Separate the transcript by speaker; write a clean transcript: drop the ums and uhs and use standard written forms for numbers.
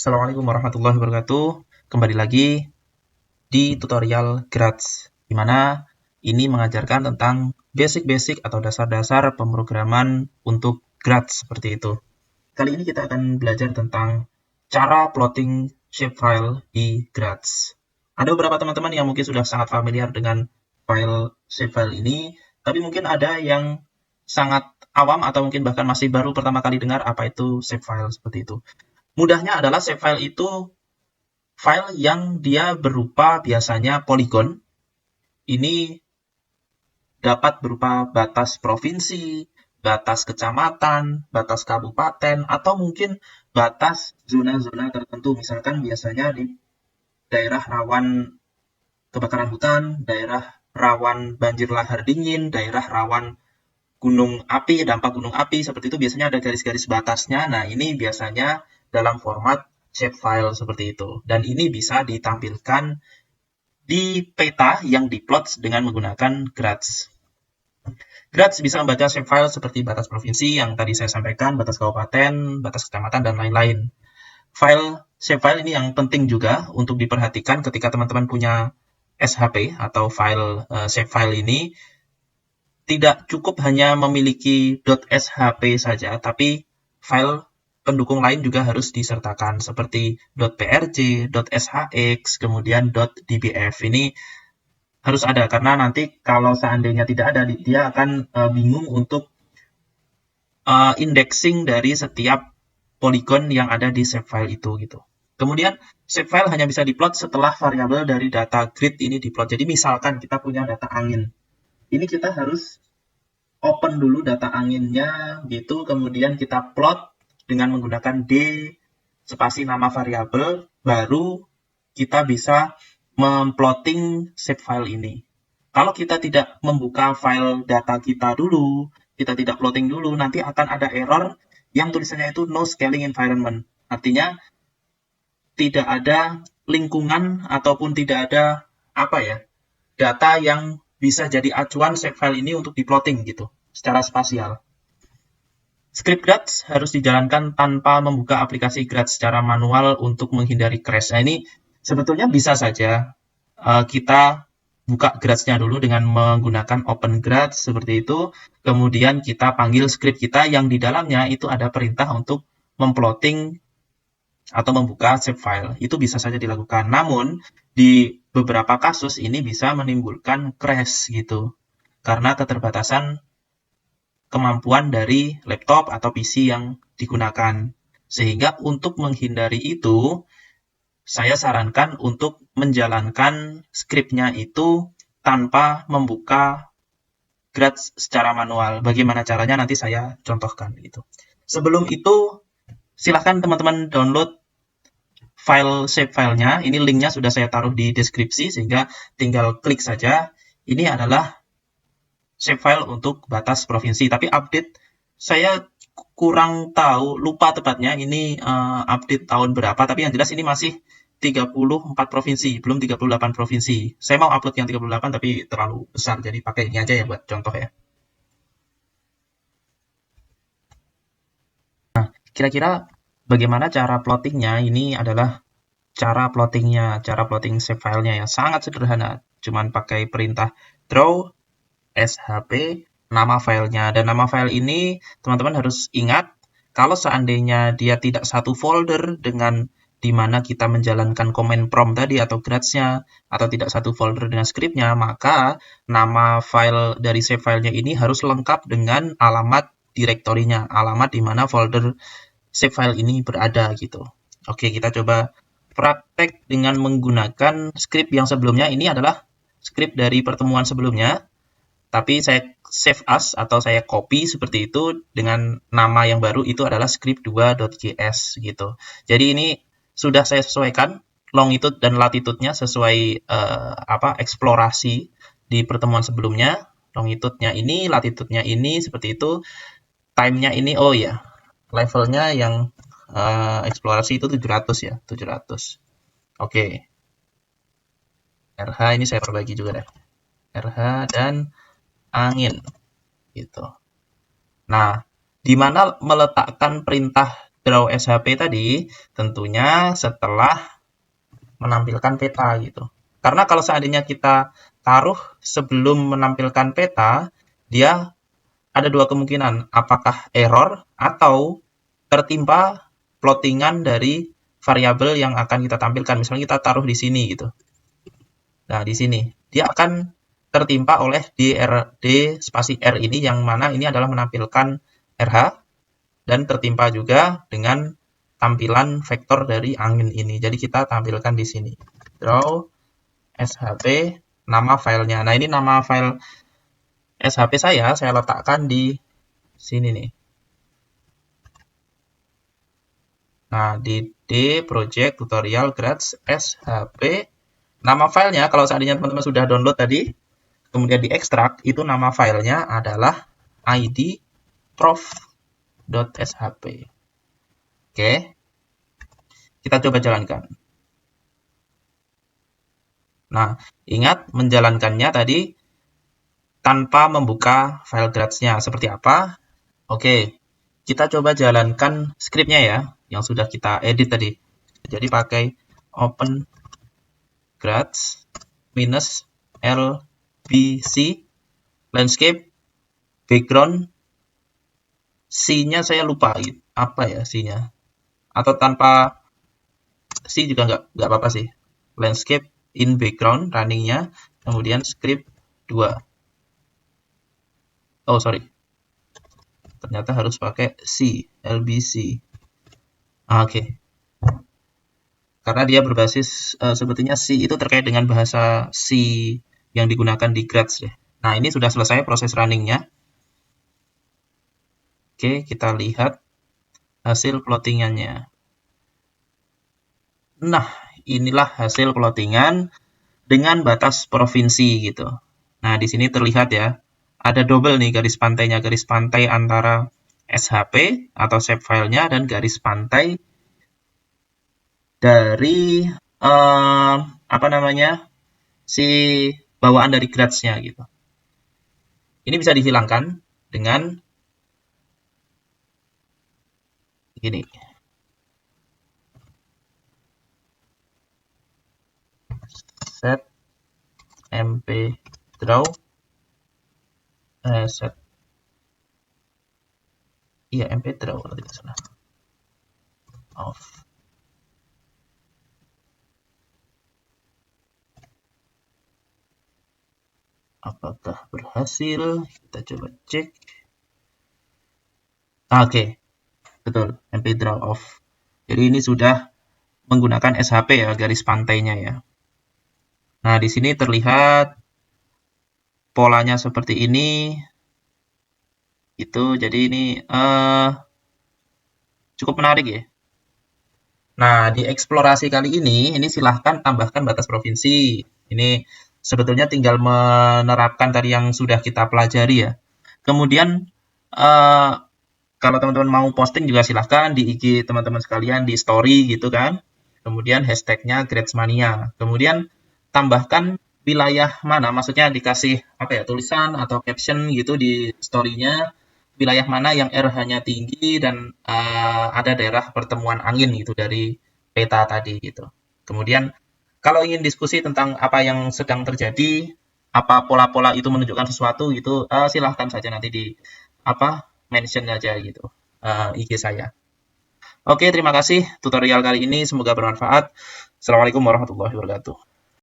Speaker 1: Assalamualaikum warahmatullahi wabarakatuh. Kembali lagi di tutorial Grads, di mana ini mengajarkan tentang basic-basic atau dasar-dasar pemrograman untuk Grads seperti itu. Kali ini kita akan belajar tentang cara plotting shapefile di Grads. Ada beberapa teman-teman yang mungkin sudah sangat familiar dengan file shapefile ini, tapi mungkin ada yang sangat awam atau mungkin bahkan masih baru pertama kali dengar apa itu shapefile seperti itu. Mudahnya adalah shapefile itu file yang dia berupa biasanya poligon. Ini dapat berupa batas provinsi, batas kecamatan, batas kabupaten, atau mungkin batas zona-zona tertentu. Misalkan biasanya di daerah rawan kebakaran hutan, daerah rawan banjir lahar dingin, daerah rawan gunung api, dampak gunung api, seperti itu biasanya ada garis-garis batasnya. Nah, ini biasanya dalam format shapefile seperti itu. Dan ini bisa ditampilkan di peta yang diplot dengan menggunakan Grads. Grads bisa membaca shapefile seperti batas provinsi yang tadi saya sampaikan, batas kabupaten, batas kecamatan, dan lain-lain. Shapefile ini yang penting juga untuk diperhatikan ketika teman-teman punya SHP atau file shapefile ini. Tidak cukup hanya memiliki .shp saja, tapi file pendukung lain juga harus disertakan seperti .prj, .shx, kemudian .dbf. Ini harus ada karena nanti kalau seandainya tidak ada, dia akan bingung untuk indexing dari setiap poligon yang ada di shapefile itu gitu. Kemudian shapefile hanya bisa diplot setelah variabel dari data grid ini diplot. Jadi misalkan kita punya data angin. Ini kita harus open dulu data anginnya gitu, kemudian kita plot dengan menggunakan D spasi nama variabel, baru kita bisa memplotting shapefile ini. Kalau kita tidak membuka file data kita dulu, kita tidak plotting dulu, nanti akan ada error yang tulisannya itu no scaling environment. Artinya tidak ada lingkungan ataupun tidak ada data yang bisa jadi acuan shapefile ini untuk diplotting gitu, secara spasial. Script Grads harus dijalankan tanpa membuka aplikasi Grads secara manual untuk menghindari crash. Nah, ini sebetulnya bisa saja kita buka Grads-nya dulu dengan menggunakan Open Grads seperti itu. Kemudian kita panggil script kita yang di dalamnya itu ada perintah untuk memplotting atau membuka shapefile. Itu bisa saja dilakukan. Namun, di beberapa kasus ini bisa menimbulkan crash gitu. Karena keterbatasan kemampuan dari laptop atau PC yang digunakan. Sehingga untuk menghindari itu, saya sarankan untuk menjalankan skripnya itu tanpa membuka Grads secara manual. Bagaimana caranya nanti saya contohkan gitu. Sebelum itu, silahkan teman-teman download file shapefile-nya. Ini linknya sudah saya taruh di deskripsi, sehingga tinggal klik saja. Ini adalah shapefile untuk batas provinsi. Tapi update, saya kurang tahu, lupa tepatnya ini update tahun berapa. Tapi yang jelas ini masih 34 provinsi, belum 38 provinsi. Saya mau upload yang 38 tapi terlalu besar, jadi pakai ini aja ya buat contoh ya. Nah, kira-kira bagaimana cara plottingnya? Ini adalah cara plotting shapefile-nya yang sangat sederhana. Cuman pakai perintah draw shp nama filenya. Dan nama file ini teman-teman harus ingat, kalau seandainya dia tidak satu folder dengan di mana kita menjalankan command prompt tadi atau Grads-nya, atau tidak satu folder dengan script-nya, maka nama file dari shapefile-nya ini harus lengkap dengan alamat direktorinya, alamat di mana folder shapefile ini berada gitu. Oke, kita coba praktek dengan menggunakan script yang sebelumnya. Ini adalah script dari pertemuan sebelumnya, tapi saya save as atau saya copy seperti itu dengan nama yang baru, itu adalah script2.js gitu. Jadi ini sudah saya sesuaikan longitude dan latitude-nya sesuai eksplorasi di pertemuan sebelumnya. Longitude-nya ini, latitude-nya ini, seperti itu. Time-nya ini, levelnya yang eksplorasi itu 700 ya, 700. Oke. RH ini saya perbaiki juga deh. RH dan angin gitu. Nah, di mana meletakkan perintah draw SHP tadi tentunya setelah menampilkan peta gitu. Karena kalau seandainya kita taruh sebelum menampilkan peta, dia ada dua kemungkinan, apakah error atau tertimpa plottingan dari variabel yang akan kita tampilkan. Misalnya kita taruh di sini gitu. Nah, di sini dia akan tertimpa oleh D spasi R ini, yang mana ini adalah menampilkan RH, dan tertimpa juga dengan tampilan vektor dari angin ini. Jadi kita tampilkan di sini. Draw SHP, nama filenya. Nah, ini nama file SHP saya letakkan di sini nih. Nah, di D project tutorial grads SHP. Nama filenya, kalau seandainya teman-teman sudah download tadi, kemudian diekstrak, itu nama filenya adalah id prof.shp. Oke, kita coba jalankan. Nah, ingat menjalankannya tadi tanpa membuka file grads-nya. Seperti apa? Oke, kita coba jalankan skripnya ya, yang sudah kita edit tadi. Jadi pakai open grads minus LBC landscape background. C-nya saya lupa, apa ya C-nya? Atau tanpa C juga nggak apa-apa sih. Landscape in background running-nya, kemudian script 2. Oh, sorry. Ternyata harus pakai C, LBC. Oke. Karena dia berbasis, sebetulnya C itu terkait dengan bahasa C yang digunakan di grads deh. Nah, ini sudah selesai proses running-nya. Oke, kita lihat hasil plottingannya. Nah, inilah hasil plottingan dengan batas provinsi gitu. Nah, di sini terlihat ya, ada double nih garis pantainya, garis pantai antara SHP atau shapefile-nya dan garis pantai dari si bawaan dari grads-nya gitu. Ini bisa dihilangkan dengan gini. Set mp draw set mp draw kalau tidak salah off. Apakah berhasil? Kita coba cek. Oke, betul, mp draw off. Jadi ini sudah menggunakan SHP ya, garis pantainya ya. Nah, di sini terlihat polanya seperti ini. Itu jadi ini cukup menarik ya. Nah, di eksplorasi kali ini silahkan tambahkan batas provinsi. Ini sebetulnya tinggal menerapkan tadi yang sudah kita pelajari ya. Kemudian kalau teman-teman mau posting juga silahkan di IG teman-teman sekalian, di story gitu kan. Kemudian hashtagnya gradsmania. Kemudian tambahkan wilayah mana, maksudnya dikasih tulisan atau caption gitu di story-nya, wilayah mana yang RH-nya tinggi dan ada daerah pertemuan angin gitu dari peta tadi gitu. Kemudian kalau ingin diskusi tentang apa yang sedang terjadi, apa pola-pola itu menunjukkan sesuatu gitu, silahkan saja nanti di mention aja gitu IG saya. Oke, terima kasih tutorial kali ini, semoga bermanfaat. Assalamualaikum warahmatullahi wabarakatuh.